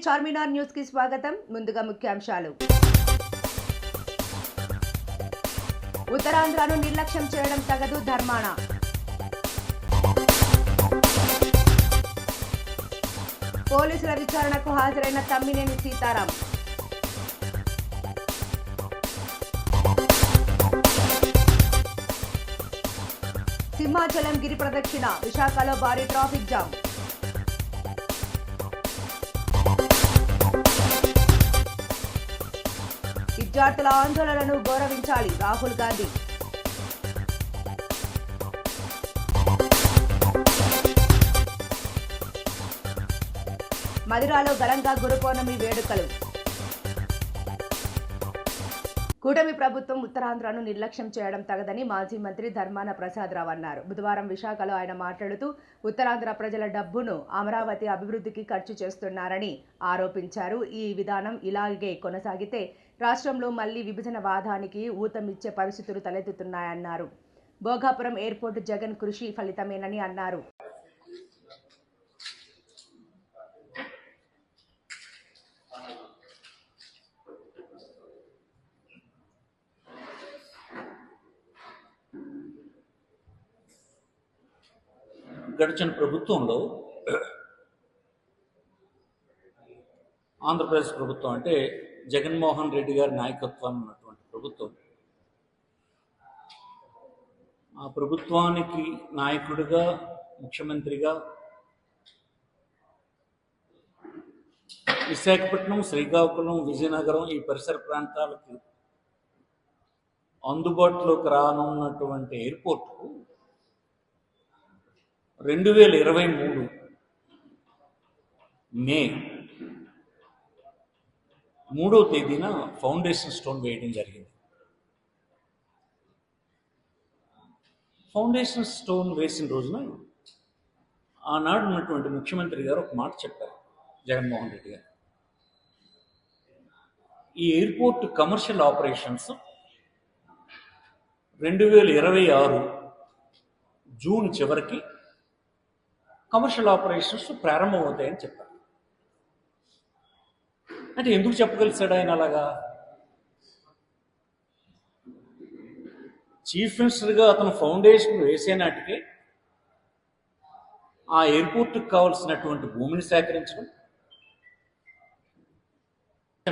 Charminar news కి స్వాగతం. ముందుగా ముఖ్యాంశాలు. ఉత్తరాంధ్రను నిర్లక్ష్యం చేయడం తగదు ధర్మాన. పోలీసుల విచారణకు హాజరైన తమ్మినేని సీతారాం. సింహాచలం గిరి ప్రదక్షిణ, విశాఖలో భారీ ట్రాఫిక్ జామ్. విద్యార్థుల ఆందోళనను గౌరవించాలి రాహుల్ గాంధీ. మదిరాలో ఘనంగా గురు పౌర్ణమి వేడుకలు. కూటమి ప్రభుత్వం ఉత్తరాంధ్రను నిర్లక్ష్యం చేయడం తగదని మాజీ మంత్రి ధర్మాన ప్రసాదరావు అన్నారు. బుధవారం విశాఖలో ఆయన మాట్లాడుతూ ఉత్తరాంధ్ర ప్రజల డబ్బును అమరావతి అభివృద్ధికి ఖర్చు చేస్తున్నారని ఆరోపించారు. ఈ విధానం ఇలాగే కొనసాగితే రాష్ట్రంలో మళ్లీ విభజన వాదానికి ఊతమిచ్చే పరిస్థితులు తలెత్తుతున్నాయన్నారు. భోగాపురం ఎయిర్పోర్టు జగన్ కృషి ఫలితమేనని అన్నారు. గడిచిన ప్రభుత్వంలో ఆంధ్రప్రదేశ్ ప్రభుత్వం అంటే జగన్మోహన్ రెడ్డి గారి నాయకత్వం ఉన్నటువంటి ప్రభుత్వం, ఆ ప్రభుత్వానికి నాయకుడిగా ముఖ్యమంత్రిగా విశాఖపట్నం, శ్రీకాకుళం, విజయనగరం ఈ పరిసర ప్రాంతాలకు అందుబాటులోకి రానున్నటువంటి ఎయిర్పోర్టుకు 2023 మే 3వ తేదీన ఫౌండేషన్ స్టోన్ వేయడం జరిగింది. ఫౌండేషన్ స్టోన్ వేసిన రోజున ఆనాడు ఉన్నటువంటి ముఖ్యమంత్రి గారు ఒక మాట చెప్పారు, జగన్మోహన్ రెడ్డి గారు. ఈ ఎయిర్పోర్ట్ కమర్షియల్ ఆపరేషన్స్ 2026 జూన్ చివరికి కమర్షియల్ ఆపరేషన్స్ ప్రారంభమవుతాయని చెప్పారు. అంటే ఎందుకు చెప్పగలిసాడు ఆయన అలాగా? చీఫ్ మినిస్టర్గా అతను ఫౌండేషన్ వేసే నాటికే ఆ ఎయిర్పోర్ట్కి కావాల్సినటువంటి భూమిని సేకరించడం,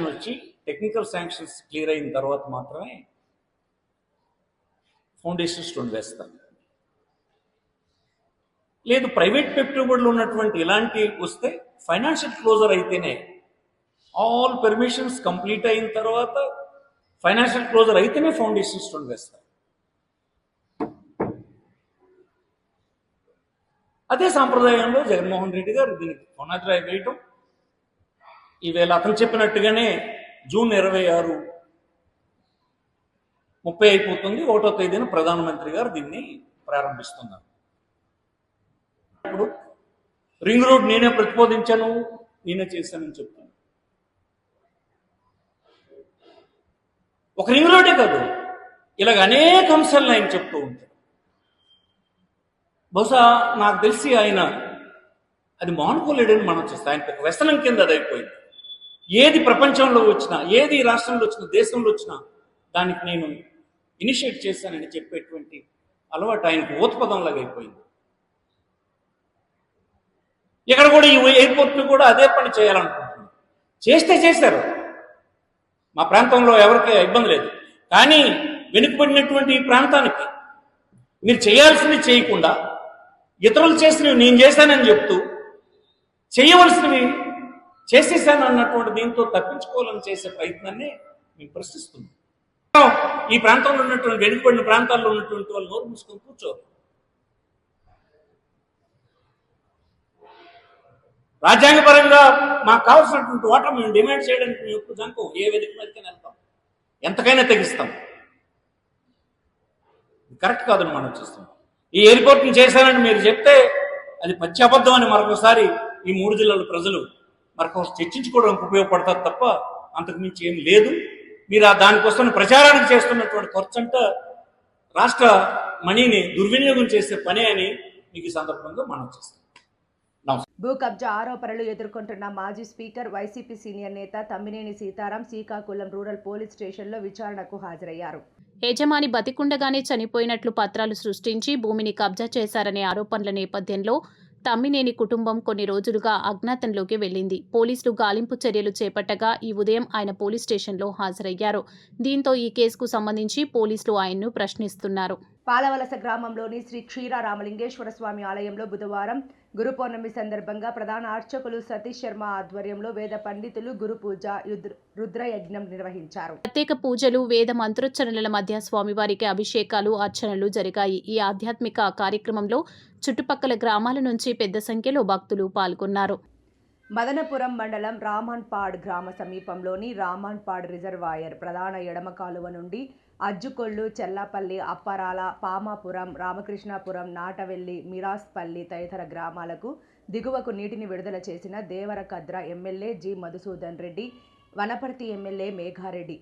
వచ్చి టెక్నికల్ శాంక్షన్స్ క్లియర్ అయిన తర్వాత మాత్రమే ఫౌండేషన్ స్టోన్ వేస్తారు. లేదు ప్రైవేట్ పెట్టుబడులు ఉన్నటువంటి ఇలాంటి వస్తే ఫైనాన్షియల్ క్లోజర్ అయితేనే, ఆల్ పర్మిషన్స్ కంప్లీట్ అయిన తర్వాత ఫైనాన్షియల్ క్లోజర్ అయితేనే ఫౌండేషన్ స్టోన్ వేస్తారు. అదే సాంప్రదాయంలో జగన్మోహన్ రెడ్డి గారు దీనికి పునాది రాయి వేయటం, ఈవేళ అతను చెప్పినట్టుగానే జూన్ 26, 30 అయిపోతుంది, 1వ తేదీన ప్రధానమంత్రి గారు దీన్ని ప్రారంభిస్తున్నారు. ఇప్పుడు రింగ్ రోడ్ నేనే ప్రతిపాదించాను, నేనే చేశానని చెప్తాను. ఒక రింగ్ రోడ్డే కాదు, ఇలాగ అనేక అంశాలను ఆయన చెప్తూ ఉంటాడు. బహుశా నాకు తెలిసి ఆయన అది మానుకోలేడని మనం చూస్తాం. ఆయనకు ఒక వ్యసనం కింద అది అయిపోయింది. ఏది ప్రపంచంలో వచ్చినా, ఏది రాష్ట్రంలో వచ్చినా, దేశంలో వచ్చినా దానికి నేను ఇనిషియేట్ చేశానని చెప్పేటువంటి అలవాటు ఆయనకు ఊతపదంలాగా అయిపోయింది. ఇక్కడ కూడా ఈ ఎయిర్పోర్ట్ని కూడా అదే పని చేయాలనుకుంటున్నాను. చేశారు. మా ప్రాంతంలో ఎవరికి ఇబ్బంది లేదు. కానీ వెనుకబడినటువంటి ఈ ప్రాంతానికి మీరు చేయాల్సినవి చేయకుండా ఇతరులు చేసినవి నేను చేశానని చెప్తూ చేయవలసినవి చేసేసాను అన్నటువంటి దీంతో తప్పించుకోవాలని చేసే ప్రయత్నాన్ని మేము ప్రశ్నిస్తున్నాం. ఈ ప్రాంతంలో ఉన్నటువంటి వెనుకబడిన ప్రాంతాల్లో ఉన్నటువంటి వాళ్ళు నోరు మూసుకొని కూర్చోరు. రాజ్యాంగపరంగా మాకు కావాల్సినటువంటి ఓటర్ మేము డిమాండ్ చేయడానికి మేము ఎప్పుడు దానికి ఏ వేదిక మీదకైనా వెళ్తాం, ఎంతకైనా తెగిస్తాం. కరెక్ట్ కాదని మనం చూస్తాం. ఈ ఎయిర్పోర్ట్ని చేశానని మీరు చెప్తే అది పచ్చి అబద్ధం అని మరొకసారి ఈ 3 జిల్లాల ప్రజలు మరొకసారి చర్చించుకోవడానికి ఉపయోగపడతారు తప్ప అంతకు మించి ఏం లేదు. మీరు దానికోసం ప్రచారానికి చేస్తున్నటువంటి ఖర్చు అంతా రాష్ట్ర మనీని దుర్వినియోగం చేసే పని అని మీకు ఈ సందర్భంగా మనం చేస్తాం. నమస్కారం. భూ కబ్జా ఆరోపణలు ఎదుర్కొంటున్న మాజీ స్పీకర్, వైసీపీ సీనియర్ నేత తమ్మినేని సీతారాం శ్రీకాకుళం రూరల్ పోలీస్ స్టేషన్లో విచారణకు హాజరయ్యారు. యజమాని బతికుండగానే చనిపోయినట్లు పత్రాలు సృష్టించి భూమిని కబ్జా చేశారనే ఆరోపణల నేపథ్యంలో తమ్మినేని కుటుంబం కొన్ని రోజులుగా అజ్ఞాతంలోకి వెళ్లింది. పోలీసులు గాలింపు చర్యలు చేపట్టగా ఈ ఉదయం ఆయన పోలీస్ స్టేషన్లో హాజరయ్యారు. దీంతో ఈ కేసుకు సంబంధించి పోలీసులు ఆయన్ను ప్రశ్నిస్తున్నారు. పాలవలస గ్రామంలోని శ్రీ క్షీరారామలింగేశ్వర స్వామి ఆలయంలో బుధవారం గురు పౌర్ణమి సందర్భంగా ప్రధాన అర్చకులు సతీష్ శర్మ ఆధ్వర్యంలో వేద పండితులు గురు పూజ, రుద్రయజ్ఞం నిర్వహించారు. ప్రత్యేక పూజలు, వేద మంత్రోచ్చరణల మధ్య స్వామివారికి అభిషేకాలు, అర్చనలు జరిగాయి. ఈ ఆధ్యాత్మిక కార్యక్రమంలో చుట్టుపక్కల గ్రామాల నుంచి పెద్ద సంఖ్యలో భక్తులు పాల్గొన్నారు. మదనపురం మండలం రామన్పాడ్ గ్రామ సమీపంలోని రామన్పాడ్ రిజర్వాయర్ ప్రధాన ఎడమ కాలువ నుండి అజ్జుకొల్లు, చెల్లాపల్లి, అప్పరాల, పామాపురం, రామకృష్ణాపురం, నాటవెల్లి, మిరాస్పల్లి తదితర గ్రామాలకు దిగువకు నీటిని విడుదల చేసిన Devarakadra MLA G. Madhusudan Reddy, Wanaparthy MLA Megha Reddy.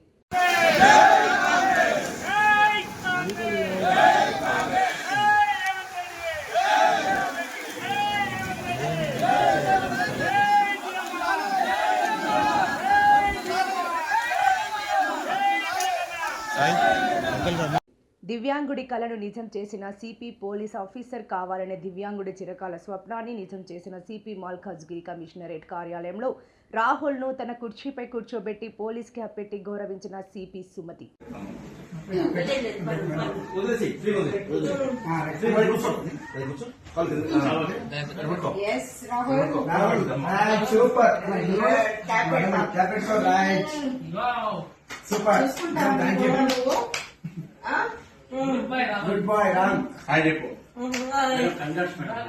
దివ్యాంగుడి కలను నిజం చేసిన సిపి పోలీస్ ఆఫీసర్ కావాలనే దివ్యాంగుడి చిరకాల స్వప్నాన్ని నిజం చేసిన సిపి మల్కాజ్గిరి కమిషనరేట్ కార్యాలయంలో రాహుల్ను తన కుర్చీపై కూర్చోబెట్టి పోలీస్ క్యాప్ పెట్టి గౌరవించిన CP Sumathi. Good boy, Ram. Hi, Depo. Congrats, madam.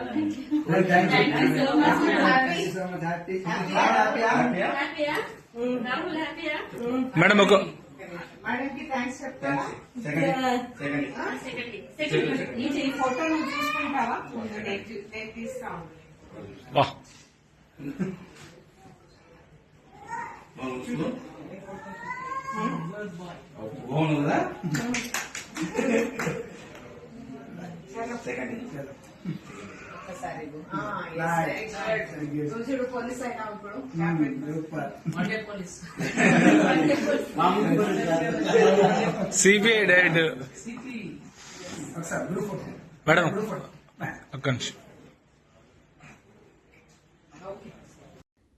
Thank you so much. Happy. So much happy. Happy. Rahul happy. Madam, okay. Madam ki thanks చెప్తా. Secondly. ఈ ఫోటో నువ్వు చూసుకుంటావా? డేట్ తీస్తాం. వాహ్. బాగుందా? చూడు పోలీస్ అయినా ఇప్పుడు సిబిఐ డైరెక్ట్ మేడం ఒక్క నిమిషం.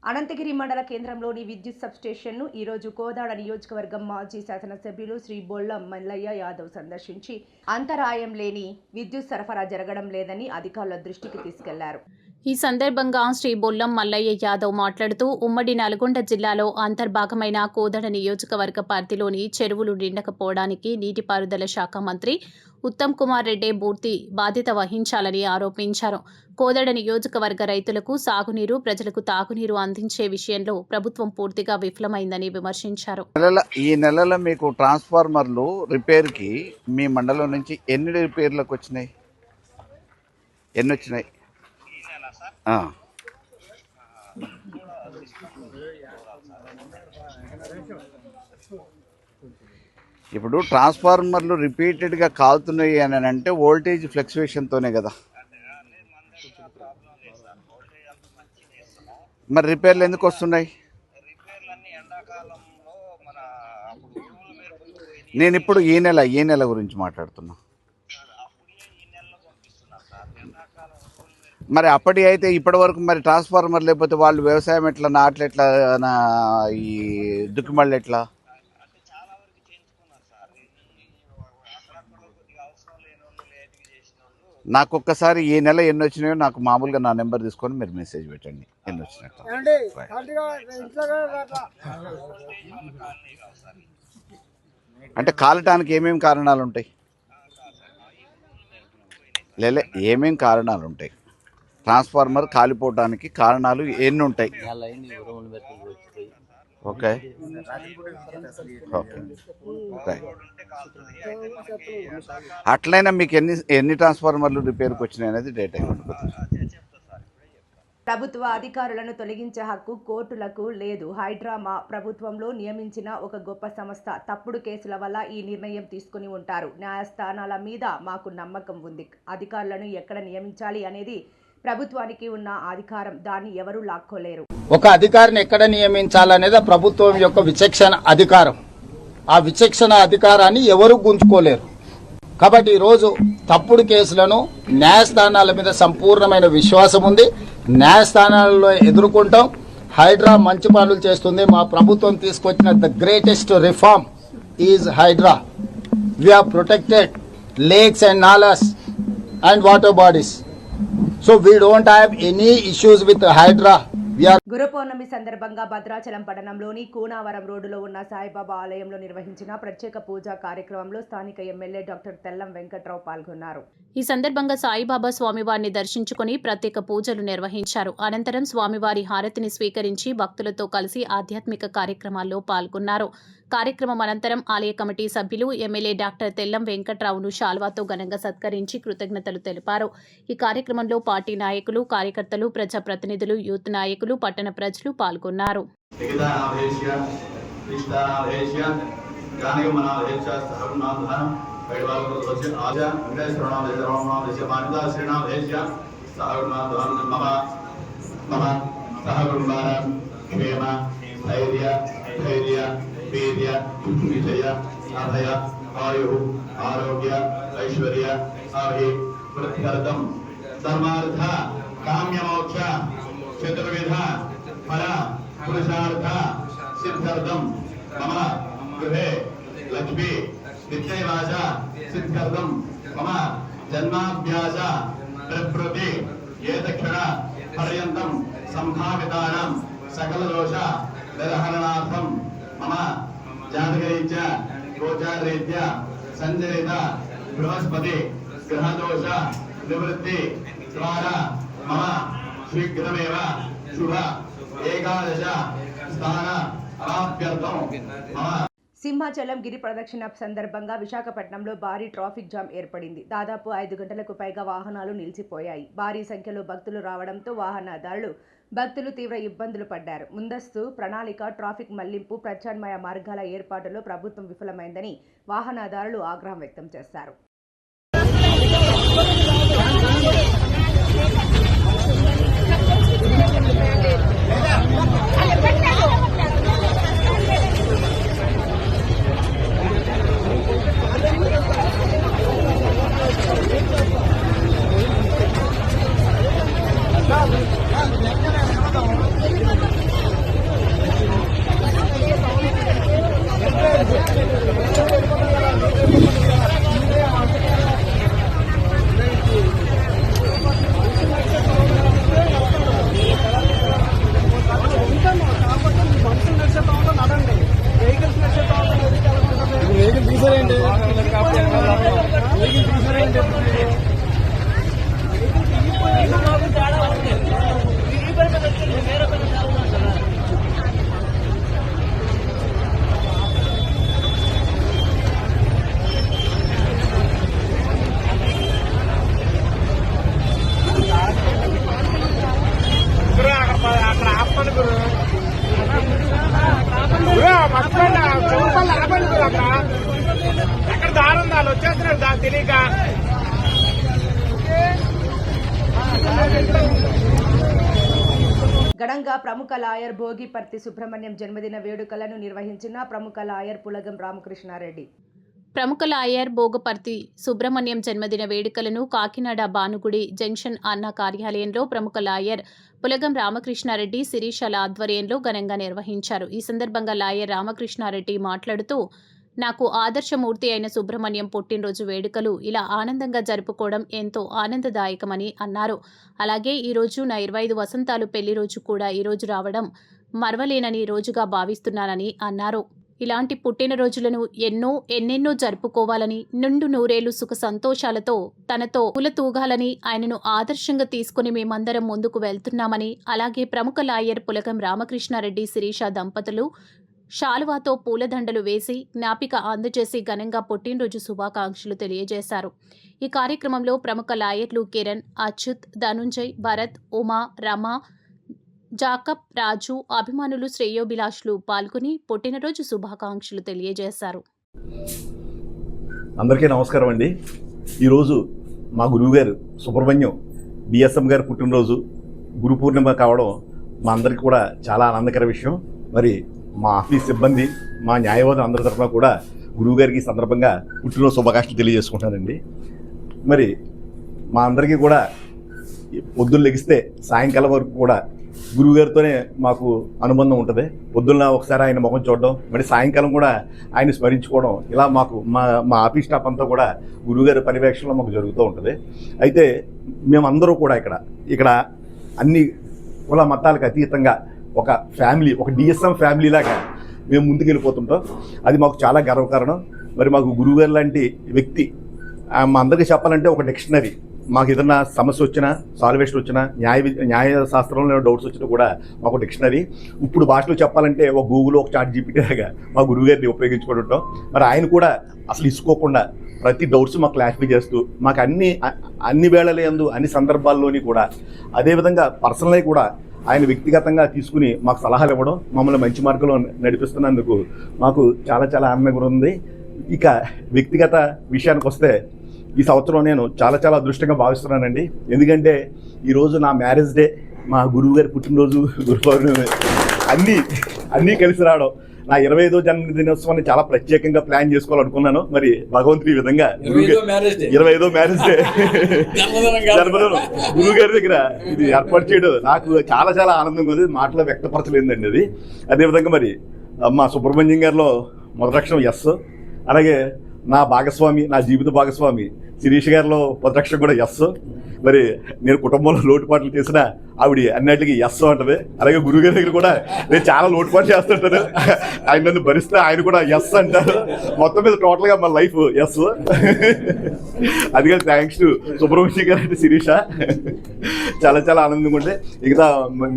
అనంతగిరి మండల కేంద్రంలోని విద్యుత్ సబ్స్టేషన్ను ఈరోజు కోదాడ నియోజకవర్గం మాజీ శాసనసభ్యులు శ్రీ బొల్లం మల్లయ్య యాదవ్ సందర్శించి అంతరాయం లేని విద్యుత్ సరఫరా జరగడం లేదని అధికారుల దృష్టికి తీసుకెళ్లారు. ఈ సందర్భంగా శ్రీ బొల్లం మల్లయ్య యాదవ్ మాట్లాడుతూ ఉమ్మడి నల్గొండ జిల్లాలో అంతర్భాగమైన కోదాడ నియోజకవర్గ పరిధిలోని చెరువులు నిండకపోవడానికి నీటిపారుదల శాఖ మంత్రి ఉత్తమ్ కుమార్ రెడ్డి పూర్తి బాధ్యత వహించాలని ఆరోపించారు. కోదాడ నియోజకవర్గ రైతులకు సాగునీరు, ప్రజలకు తాగునీరు అందించే విషయంలో ప్రభుత్వం పూర్తిగా విఫలమైందని విమర్శించారు. ఈ నెలలో మీకు ట్రాన్స్ఫార్మర్లు రిపేర్కి మీ మండలం నుంచి ఎన్ని రిపేర్లకు వచ్చినాయి? ఎన్ని వచ్చినాయి? ఇప్పుడు ట్రాన్స్ఫార్మర్లు రిపీటెడ్గా కాలుతున్నాయి అని అంటే వోల్టేజ్ ఫ్లక్చువేషన్తోనే కదా. మరి రిపేర్లు ఎందుకు వస్తున్నాయి? నేను ఇప్పుడు ఈ నెల గురించి మాట్లాడుతున్నా. మరి అప్పటి అయితే ఇప్పటి వరకు మరి ట్రాన్స్ఫార్మర్ లేకపోతే వాళ్ళు వ్యవసాయం ఎట్లా, నాట్లు ఎట్లా, ఈ దుక్కిమళ్ళు ఎట్లా? నాకు ఒక్కసారి ఈ నెల ఎన్ని వచ్చినాయో నాకు మామూలుగా నా నెంబర్ తీసుకొని మీరు మెసేజ్ పెట్టండి ఎన్ని వచ్చినట్టు. అంటే కాలటానికి ఏమేమి కారణాలు ఉంటాయి? ఏమేమి కారణాలు ఉంటాయి? ట్రాన్స్ఫార్మర్ కాలిపోవడానికి కారణాలు ఎన్ని ఉంటాయి? ఓకే అట్లయినా మీకు ఎన్ని ట్రాన్స్ఫార్మర్లు రిపేర్కి వచ్చినాయి అనేది డేటా ఇవ్వండి. ప్రభుత్వ అధికారులను తొలగించే హక్కు కోర్టులకు లేదు. హైడ్రామా ప్రభుత్వంలో నియమించిన ఒక గొప్ప సంస్థ. తప్పుడు కేసుల వల్ల ఈ నిర్ణయం తీసుకుని ఉంటారు. న్యాయస్థానాల మీద మాకు నమ్మకం ఉంది. అధికారులను ఎక్కడ నియమించాలి అనేది ప్రభుత్వానికి ఉన్న అధికారం, దాన్ని ఎవరూ లాక్కోలేరు. ఒక అధికారిని ఎక్కడ నియమించాలనేది ప్రభుత్వం యొక్క విచక్షణ అధికారం. ఆ విచక్షణ అధికారాన్ని ఎవరు గుంజుకోలేరు. కాబట్టి ఈరోజు తప్పుడు కేసులను న్యాయస్థానాల మీద సంపూర్ణమైన విశ్వాసం ఉంది. న్యాయస్థానాలలో ఎదుర్కొంటాం. హైడ్రా మంచి పనులు చేస్తుంది. మా ప్రభుత్వం తీసుకొచ్చిన the greatest reform is Hydraa. We have protected lakes and nalas and water bodies. So we don't have any issues with Hydra. We are గురు పౌర్ణమి సందర్భంగా భద్రాచలం పట్టణంలోని కూనావరం రోడ్డులో ఉన్న సాయిబాబా ఆలయంలో నిర్వహించిన ప్రత్యేక పూజా కార్యక్రమంలో స్థానిక ఎమ్మెల్యే డాక్టర్ తెల్లం వెంకట్రావు పాల్గొన్నారు. ఈ సందర్భంగా సాయిబాబా స్వామివారిని దర్శించుకుని ప్రత్యేక పూజలు నిర్వహించారు. అనంతరం స్వామివారి హారతిని స్వీకరించి భక్తులతో కలిసి ఆధ్యాత్మిక కార్యక్రమాల్లో పాల్గొన్నారు. కార్యక్రమం అనంతరం ఆలయ కమిటీ సభ్యులు ఎమ్మెల్యే డాక్టర్ తెల్లం వెంకట్రావును శాల్వాతో ఘనంగా సత్కరించి కృతజ్ఞతలు తెలిపారు. ఈ కార్యక్రమంలో పార్టీ నాయకులు, కార్యకర్తలు, ప్రజాప్రతినిధులు, యూత్ నాయకులు, పట్టణ ప్రజలు పాల్గొన్నారు. వీర్య విజయ అభయ ఆయు ఆరోగ్య ఐశ్వర్య అభివృద్ధ్యర్థం ధర్మార్థ కామ్యమోక్ష చతుర్విధ ఫల పురుషార్థ సిద్ధ్యర్థం మమ గృహే లక్ష్మీ నిత్యవాస సిద్ధ్యర్థం మమ జన్మాభ్యాస ప్రకృతి ఏతక్షణ పర్యంతం సంభావితానాం సకల దోష నిర్హరణార్థం మమ జాతకరీత్యా గోచారరీత్యా సంచరిత బృహస్పతి గ్రహదోష నివృత్తి ద్వారా మమ శీఘ్రమేవ శుభ ఏకాదశ స్థాన అవాప్యర్థం మమ. సింహాచలం గిరి ప్రదక్షిణ సందర్భంగా విశాఖపట్నంలో భారీ ట్రాఫిక్ జామ్ ఏర్పడింది. దాదాపు 5 గంటలకు పైగా వాహనాలు నిలిచిపోయాయి. భారీ సంఖ్యలో భక్తులు రావడంతో భక్తులు తీవ్ర ఇబ్బందులు పడ్డారు. ముందస్తు ప్రణాళిక, ట్రాఫిక్ మళ్లింపు, ప్రత్యామ్నాయ మార్గాల ఏర్పాటులో ప్రభుత్వం విఫలమైందని వాహనదారులు ఆగ్రహం వ్యక్తం చేశారు. ఎక్కడ దారుందాలు వచ్చేస్తున్నాడు దాని తెలియక. ఘనంగా ప్రముఖ లాయర్ భోగిపర్తి సుబ్రహ్మణ్యం జన్మదిన వేడుకలను నిర్వహించిన ప్రముఖ లాయర్ పులగం రామకృష్ణారెడ్డి. ప్రముఖ లాయర్ భోగపర్తి సుబ్రహ్మణ్యం జన్మదిన వేడుకలను కాకినాడ భానుగుడి జంక్షన్ అన్న కార్యాలయంలో ప్రముఖ లాయర్ పులగం రామకృష్ణారెడ్డి, శిరీషల ఆధ్వర్యంలో ఘనంగా నిర్వహించారు. ఈ సందర్భంగా లాయర్ రామకృష్ణారెడ్డి మాట్లాడుతూ, నాకు ఆదర్శమూర్తి అయిన సుబ్రహ్మణ్యం పుట్టినరోజు వేడుకలు ఇలా ఆనందంగా జరుపుకోవడం ఎంతో ఆనందదాయకమని అన్నారు. అలాగే ఈరోజు నా 25 వసంతాలు పెళ్లి రోజు కూడా ఈరోజు రావడం మరవలేనని రోజుగా భావిస్తున్నానని అన్నారు. ఇలాంటి పుట్టినరోజులను ఎన్నెన్నో జరుపుకోవాలని, నిండు నూరేళ్లు సుఖ సంతోషాలతో తనతో పూలతూగాలని ఆయనను ఆదర్శంగా తీసుకుని మేమందరం ముందుకు వెళ్తున్నామని, అలాగే ప్రముఖ లాయర్ పులగం రామకృష్ణారెడ్డి, శిరీష దంపతులు శాలువాతో పూలదండలు వేసి జ్ఞాపిక అందజేసి ఘనంగా పుట్టినరోజు శుభాకాంక్షలు తెలియజేశారు. ఈ కార్యక్రమంలో ప్రముఖ లాయర్లు కిరణ్, అచ్యుత్, ధనుంజయ్, భరత్, ఉమా, రమ, జాకబ్, రాజు, అభిమానులు, శ్రేయోభిలాషులు పాల్గొని పుట్టినరోజు శుభాకాంక్షలు తెలియజేశారు. అందరికీ నమస్కారం అండి. ఈరోజు మా గురువుగారు సుబ్రహ్మణ్యం బిఎస్ఎం గారి పుట్టినరోజు గురు పూర్ణిమ కావడం మా అందరికీ కూడా చాలా ఆనందకర విషయం. మరి మా ఆఫీస్ సిబ్బంది, మా న్యాయవాదులు అందరి తరఫున కూడా గురువుగారికి ఈ సందర్భంగా పుట్టినరోజు శుభాకాంక్షలు తెలియజేసుకుంటానండి. మరి మా అందరికీ కూడా పొద్దున్న లెగిస్తే సాయంకాలం వరకు కూడా గురువుగారితోనే మాకు అనుబంధం ఉంటుంది. పొద్దున్న ఒకసారి ఆయన ముఖం చూడడం, మరి సాయంకాలం కూడా ఆయన స్మరించుకోవడం, ఇలా మాకు మా ఆఫీస్ స్టాఫ్ అంతా కూడా గురువుగారి పర్యవేక్షణలో మాకు జరుగుతూ ఉంటుంది. అయితే మేమందరూ కూడా ఇక్కడ అన్ని కుల మతాలకు అతీతంగా ఒక ఫ్యామిలీ, ఒక డిఎస్ఎం ఫ్యామిలీ లాగా మేము ముందుకెళ్ళిపోతుంటాం. అది మాకు చాలా గర్వకారణం. మరి మాకు గురువుగారు లాంటి వ్యక్తి మా అందరికీ చెప్పాలంటే ఒక డిక్షనరీ. మాకు ఏదైనా సమస్య వచ్చినా, సాల్వేషన్ వచ్చినా, న్యాయ శాస్త్రంలో డౌట్స్ వచ్చినా కూడా మాకు డిక్షనరీ. ఇప్పుడు భాషలో చెప్పాలంటే ఒక గూగుల్, ఒక చాట్ జీపీటీ లాగా మా గురువుగారిని ఉపయోగించుకొని ఉంటాం. మరి ఆయన కూడా అసలు ఇసుకోకుండా ప్రతి డౌట్స్ మాకు క్లారిఫై చేస్తూ మాకు అన్ని వేళల యందు అన్ని సందర్భాల్లోని కూడా అదేవిధంగా పర్సనల్గా కూడా ఆయన వ్యక్తిగతంగా తీసుకుని మాకు సలహాలు ఇవ్వడం, మమ్మల్ని మంచి మార్గంలో నడిపిస్తున్నందుకు మాకు చాలా చాలా ఆనందంగా ఉంది. ఇక వ్యక్తిగత విషయానికి వస్తే ఈ సంవత్సరం నేను చాలా చాలా అదృష్టంగా భావిస్తున్నానండి. ఎందుకంటే ఈరోజు నా మ్యారేజ్ డే, మా గురువు గారి పుట్టినరోజు, గురు పౌర్ణమి అన్నీ కలిసి రావడం, నా 25వ జన్మదినోత్సవాన్ని చాలా ప్రత్యేకంగా ప్లాన్ చేసుకోవాలనుకున్నాను. మరి భగవంతుడి ఈ విధంగా 25వ మ్యారేజ్ డే జన్మదినం గురువు గారి దగ్గర ఇది ఏర్పాటు చేయడం నాకు చాలా చాలా ఆనందంగా ఉంది. మాటలో వ్యక్తపరచలేదండి అది. అదేవిధంగా మరి మా సుబ్రహ్మణ్యం గారిలో మొదటి అక్షరం ఎస్, అలాగే నా భాగస్వామి, నా జీవిత భాగస్వామి శిరీష్ గారిలో మొదటి అక్షరం కూడా ఎస్. మరి నేను కుటుంబంలో లోటుపాట్లు చేసిన ఆవిడ అన్నిటికీ ఎస్ అంటది. అలాగే గురువుగారి దగ్గర కూడా నేను చాలా లోటుపాట్లు చేస్తుంటాను, ఆయన నన్ను భరిస్తే ఆయన కూడా ఎస్ అంటారు. మొత్తం మీద టోటల్గా మన లైఫ్ ఎస్. అది కానీ థ్యాంక్స్ టు సుబ్రహ్మణ్యం గారు అంటే శిరీష. చాలా చాలా ఆనందంగా ఉండే. మిగతా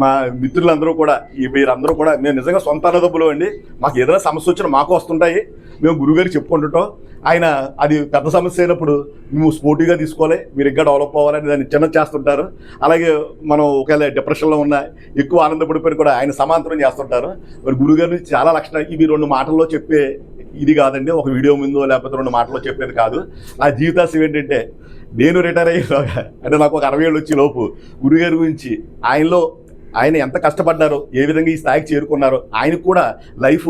మా మిత్రులందరూ కూడా, మీరందరూ కూడా, మేము నిజంగా సొంత అన్నదమ్ములు అండి. మాకు ఏదైనా సమస్య వచ్చినా మాకు వస్తుంటాయి, మేము గురువుగారికి చెప్పుకుంటుంటాం. ఆయన అది పెద్ద సమస్య అయినప్పుడు మేము స్పోర్టివ్గా తీసుకోవాలి, మీరు ఇంకా డెవలప్ అవ్వాలని దాన్ని చిన్న చేస్తుంటారు. అలాగే మనం ఒకవేళ డిప్రెషన్లో ఉన్న ఎక్కువ ఆనందపడిపోయి కూడా ఆయన సమాంతరం చేస్తుంటారు. మరి గురువుగారి నుంచి చాలా లక్షణాలు ఇవి 2 మాటల్లో చెప్పే ఇది కాదండి, ఒక వీడియో ముందో లేకపోతే 2 మాటల్లో చెప్పేది కాదు. నా జీవితాశయం ఏంటంటే నేను రిటైర్ అయ్యేలాగా, అంటే నాకు ఒక 60 ఏళ్ళు వచ్చే లోపు గురువుగారి గురించి ఆయన ఎంత కష్టపడ్డారో, ఏ విధంగా ఈ స్థాయికి చేరుకున్నారో, ఆయనకు కూడా లైఫ్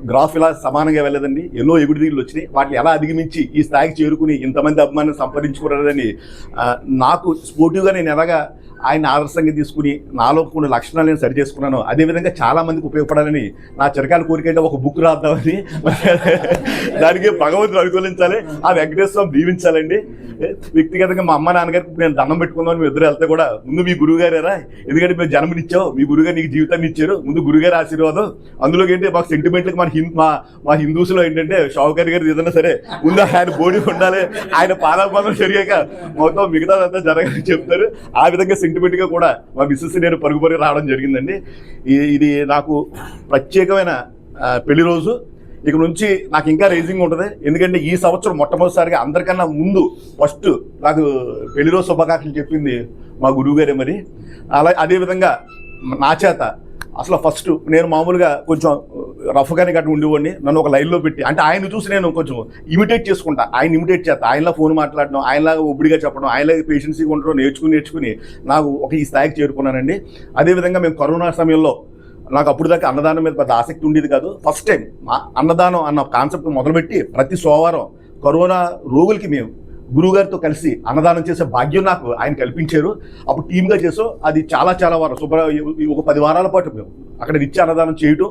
గ్రాఫ్ ఇలా సమానంగా వెళ్ళదండి. ఎన్నో ఎగుడిదిగులు వచ్చినాయి, వాటిని ఎలా అధిగమించి ఈ స్థాయికి చేరుకుని ఇంతమంది అభిమానులు సంపాదించుకున్నారని నాకు స్పోర్టివ్గా నేను ఎలాగా ఆయన ఆదర్శంగా తీసుకుని నాలో కొన్ని లక్షణాలు నేను సరి చేసుకున్నాను. అదేవిధంగా చాలామందికి ఉపయోగపడాలని నా చిరకాల కోరిక అంటే ఒక బుక్ రాద్దామని. దానికి భగవంతుడు అనుకూలించాలి, ఆ వెంకటేశ్వరం దీవించాలండి. వ్యక్తిగతంగా మా అమ్మ నాన్నగారికి నేను దండం పెట్టుకుందామని మేము ఇద్దరు వెళ్తే కూడా ముందు మీ గురువుగారేరా, ఎందుకంటే మేము జన్మనిచ్చావు, మీ గురువుగారు నీకు జీవితాన్ని ఇచ్చారు, ముందు గురువుగారి ఆశీర్వాదం. అందులో ఏంటి మాకు సెంటిమెంట్కి మా హిందూస్లో ఏంటంటే షావుకారి గారు ఏదైనా సరే ముందు ఆయన బోడీ ఉండాలి, ఆయన పాదాపాదం జరిగాక మొత్తం మిగతాదంతా జరగాలని చెప్తారు. ఆ విధంగా సెంటిమెంట్గా కూడా మా మిస్సెస్ నేను పరుగు రావడం జరిగిందండి. ఇది నాకు ప్రత్యేకమైన పెళ్లి రోజు. ఇక నుంచి నాకు ఇంకా రేజింగ్ ఉంటుంది. ఎందుకంటే ఈ సంవత్సరం మొట్టమొదటిసారిగా అందరికన్నా ముందు ఫస్ట్ నాకు పెళ్లి రోజు శుభాకాంక్షలు చెప్పింది మా గురువుగారే. మరి అదేవిధంగా నా చేత అసలు ఫస్ట్ నేను మామూలుగా కొంచెం రఫ్గానే గట్టు ఉండేవాడిని. నన్ను ఒక లైన్లో పెట్టి, అంటే ఆయన చూసి నేను కొంచెం ఇమిటేట్ చేసుకుంటా, ఆయన ఇమిటేట్ చేస్తా. ఆయనలా ఫోన్ మాట్లాడడం, ఆయనలాగా ఒబ్బడిగా చెప్పడం, ఆయనలాగా పేషెన్సీగా ఉండడం నేర్చుకుని నాకు ఒక ఈ స్థాయికి చేరుకున్నానండి. అదేవిధంగా మేము కరోనా సమయంలో నాకు అప్పుడు దాకా అన్నదానం మీద పెద్ద ఆసక్తి ఉండేది కాదు. ఫస్ట్ టైం అన్నదానం అన్న కాన్సెప్ట్ మొదలుపెట్టి ప్రతి సోమవారం కరోనా రోగులకి మేము గురువుగారితో కలిసి అన్నదానం చేసే భాగ్యం నాకు ఆయన కల్పించారు. అప్పుడు టీమ్గా చేసాం. అది చాలా చాలా వారం ఒక 10 వారాల పాటు మేము అక్కడ నిత్య అన్నదానం చేయటం.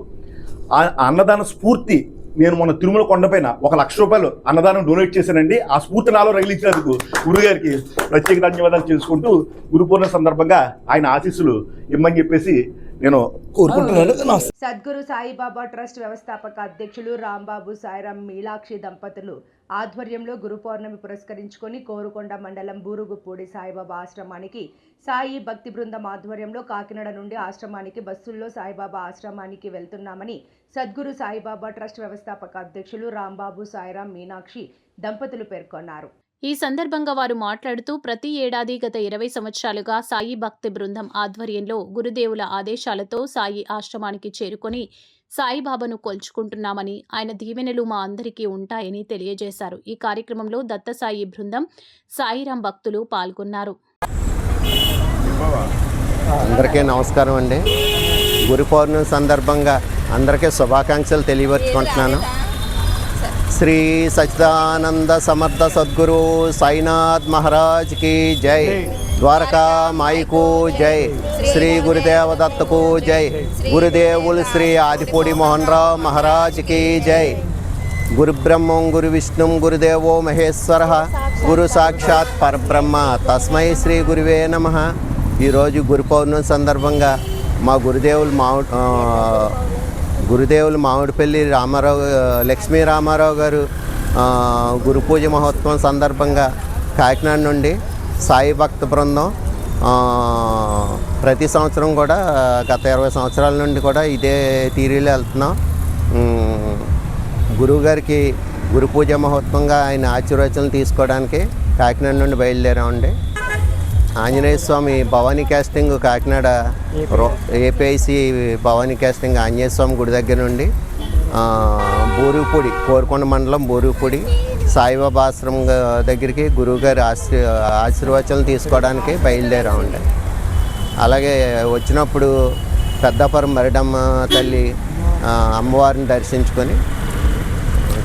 ఆ అన్నదాన స్ఫూర్తి నేను మొన్న తిరుమల కొండపైన 1 లక్ష రూపాయలు అన్నదానం డొనేట్ చేశానండి. ఆ స్ఫూర్తి నాలో రగిలించినందుకు గురుగారికి ప్రత్యేక ధన్యవాదాలు చేసుకుంటూ గురు పూర్ణిమ సందర్భంగా ఆయన ఆశీస్సులు ఇమ్మని చెప్పేసి నేను కోరుకుంటున్నాను. సద్గురు సాయిబాబా ట్రస్ట్ వ్యవస్థాపక అధ్యక్షులు రాంబాబు సాయిరాం మీనాక్షి దంపతులు ఆధ్వర్యంలో గురు పౌర్ణమి పురస్కరించుకొని కోరుకొండ మండలం బూరుగుపూడి సాయిబాబా ఆశ్రమానికి సాయి భక్తి బృందం ఆధ్వర్యంలో కాకినాడ నుండి ఆశ్రమానికి బస్సుల్లో సాయిబాబా ఆశ్రమానికి వెళ్తున్నామని సద్గురు సాయిబాబా ట్రస్ట్ వ్యవస్థాపక అధ్యక్షులు రాంబాబు సాయిరాం మీనాక్షి దంపతులు పేర్కొన్నారు. ఈ సందర్భంగా వారు మాట్లాడుతూ ప్రతి ఏడాది గత 20 సంవత్సరాలుగా సాయి భక్తి బృందం ఆధ్వర్యంలో గురుదేవుల ఆదేశాలతో సాయి ఆశ్రమానికి చేరుకొని సాయిబాబాను కొల్చుకుంటున్నామని, ఆయన దీవెనలు మా అందరికీ ఉంటాయని తెలియజేశారు. ఈ కార్యక్రమంలో దత్తసాయి బృందం, సాయిరాం భక్తులు పాల్గొన్నారు. అందరికీ నమస్కారం అండి. గురు పౌర్ణమి సందర్భంగా అందరికీ శుభాకాంక్షలు తెలియపరుచుకుంటున్నాను. శ్రీ సచ్చిదానంద సమర్థ సద్గురు సాయినాథ్ మహారాజ్ కి జై, ద్వారకా మాయికు జై, శ్రీ గురుదేవ దత్తకు జై, గురుదేవులు శ్రీ ఆదిపూడి మోహన్ రావు మహారాజ్ కి జై. గురు బ్రహ్మం గురు విష్ణుం గురుదేవో మహేశ్వర, గురు సాక్షాత్ పరబ్రహ్మ తస్మై శ్రీ గురువే నమః. ఈరోజు గురు పౌర్ణమి సందర్భంగా మా గురుదేవులు మామిడిపల్లి రామారావు లక్ష్మీ రామారావు గారు గురు పూజ మహోత్సవం సందర్భంగా కాకినాడ నుండి సాయి భక్త బృందం ప్రతి సంవత్సరం కూడా గత 20 సంవత్సరాల నుండి కూడా ఇదే తీరీలో వెళ్తున్నాం. గురువుగారికి గురు పూజ మహోత్సవంగా ఆయన ఆశీర్వచనలు తీసుకోవడానికి కాకినాడ నుండి బయలుదేరామండి. Anjaneya Swamy Bhavani casting Kakinada APIC Bhavani casting Anjaneya Swamy గుడి దగ్గర నుండి బోరుపూడి కోరుకొండ మండలం బోరుపూడి సాయిబాబా ఆశ్రమం దగ్గరికి గురువుగారి ఆశీర్వచనలు తీసుకోవడానికి బయలుదేరామండి. అలాగే వచ్చినప్పుడు పెద్దపురం మరిడమ్మ తల్లి అమ్మవారిని దర్శించుకొని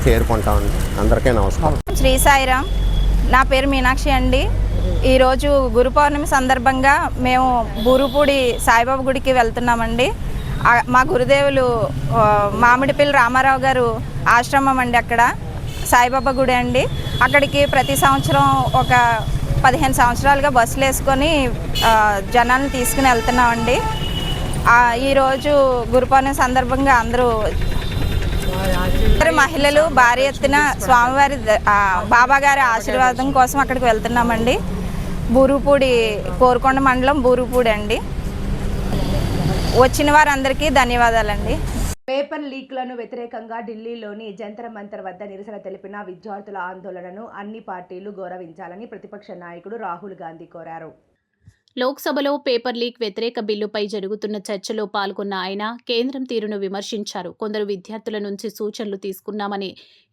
చేరుకుంటామండి. అందరికీ నమస్కారం. శ్రీ సాయిరామ్. నా పేరు మీనాక్షి అండి. ఈరోజు గురు పౌర్ణమి సందర్భంగా మేము బూరుపూడి సాయిబాబా గుడికి వెళ్తున్నామండి. మా గురుదేవులు మామిడిపల్లి రామారావు గారు ఆశ్రమం అండి, అక్కడ సాయిబాబా గుడి అండి. అక్కడికి ప్రతి సంవత్సరం ఒక 15 సంవత్సరాలుగా బస్సులు వేసుకొని జనాలను తీసుకుని వెళ్తున్నామండి. ఈరోజు గురు పౌర్ణమి సందర్భంగా అందరూ మహిళలు భారీ ఎత్తున స్వామివారి బాబాగారి ఆశీర్వాదం కోసం అక్కడికి వెళ్తున్నామండి. బూరుపూడి కోరుకొండ మండలం బూరుపూడి అండి. వచ్చిన వారందరికీ ధన్యవాదాలండి. పేపర్ లీక్లను వ్యతిరేకంగా ఢిల్లీలోని జంతర్ మంతర్ వద్ద నిరసన తెలిపిన విద్యార్థుల ఆందోళనను అన్ని పార్టీలు గౌరవించాలని ప్రతిపక్ష నాయకుడు రాహుల్ గాంధీ కోరారు. లోక్సభలో పేపర్ లీక్ వ్యతిరేక బిల్లుపై జరుగుతున్న చర్చలో పాల్గొన్న ఆయన కేంద్రం తీరును విమర్శించారు. కొందరు విద్యార్థుల నుంచి సూచనలు తీసుకున్నామని,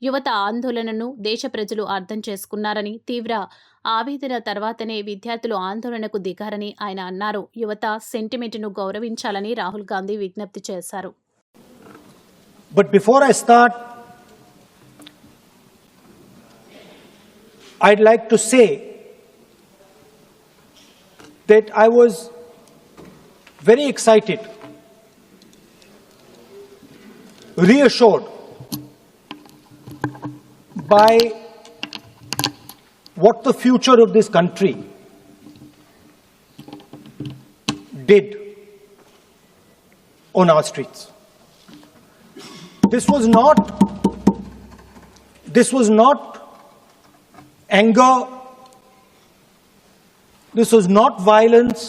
యువత ఆందోళనను దేశ ప్రజలు అర్థం చేసుకున్నారని, తీవ్ర ఆవేదన తర్వాతనే విద్యార్థులు ఆందోళనకు దిగారని ఆయన అన్నారు. యువత సెంటిమెంట్ను గౌరవించాలని రాహుల్ గాంధీ విజ్ఞప్తి చేశారు. But before I start, I'd like to say that I was very excited, reassured by what the future of this country did on our streets. This was not anger. This was not violence.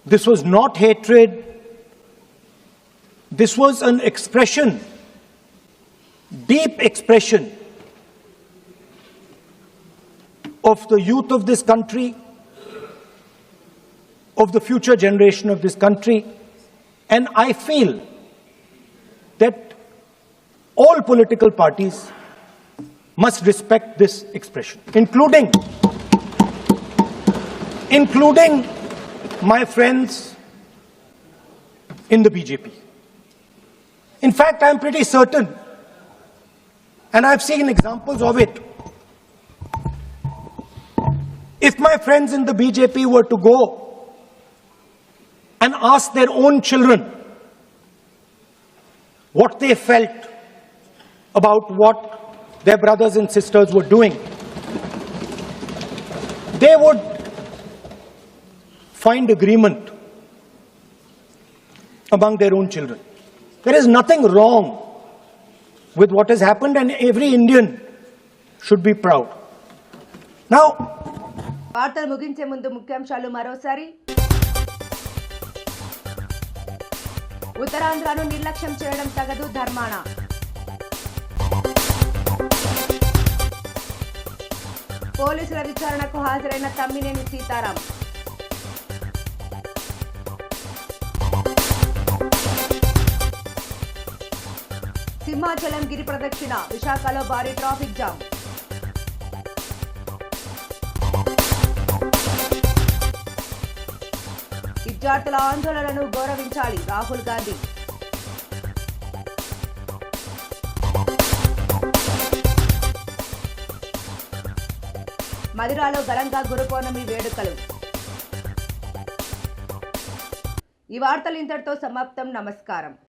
This was not hatred. This was an expression, deep expression of the youth of this country, of the future generation of this country. And I feel that all political parties must respect this expression, including my friends in the BJP. In fact, I'm pretty certain, and I've seen examples of it, if my friends in the BJP were to go and ask their own children what they felt about what their brothers and sisters were doing, they would find agreement among their own children. There is nothing wrong with what has happened, and every Indian should be proud. Now, వార్తలు ముగించే ముందు ముఖ్యాంశాలు మరోసారి. ఉత్తరాంధ్రను నిర్లక్ష్యం చేయడం తగదు ధర్మాన. పోలీసుల విచారణకు హాజరైన తమ్మినేని సీతారాం. సింహాచలం గిరి ప్రదక్షిణ, విశాఖలో భారీ ట్రాఫిక్ జామ్. విద్యార్థుల ఆందోళనను గౌరవించాలి రాహుల్ గాంధీ. మదిరాలో ఘనంగా గురు పౌర్ణమి వేడుకలు. ఈ వార్తలు ఇంతటితో సమాప్తం. నమస్కారం.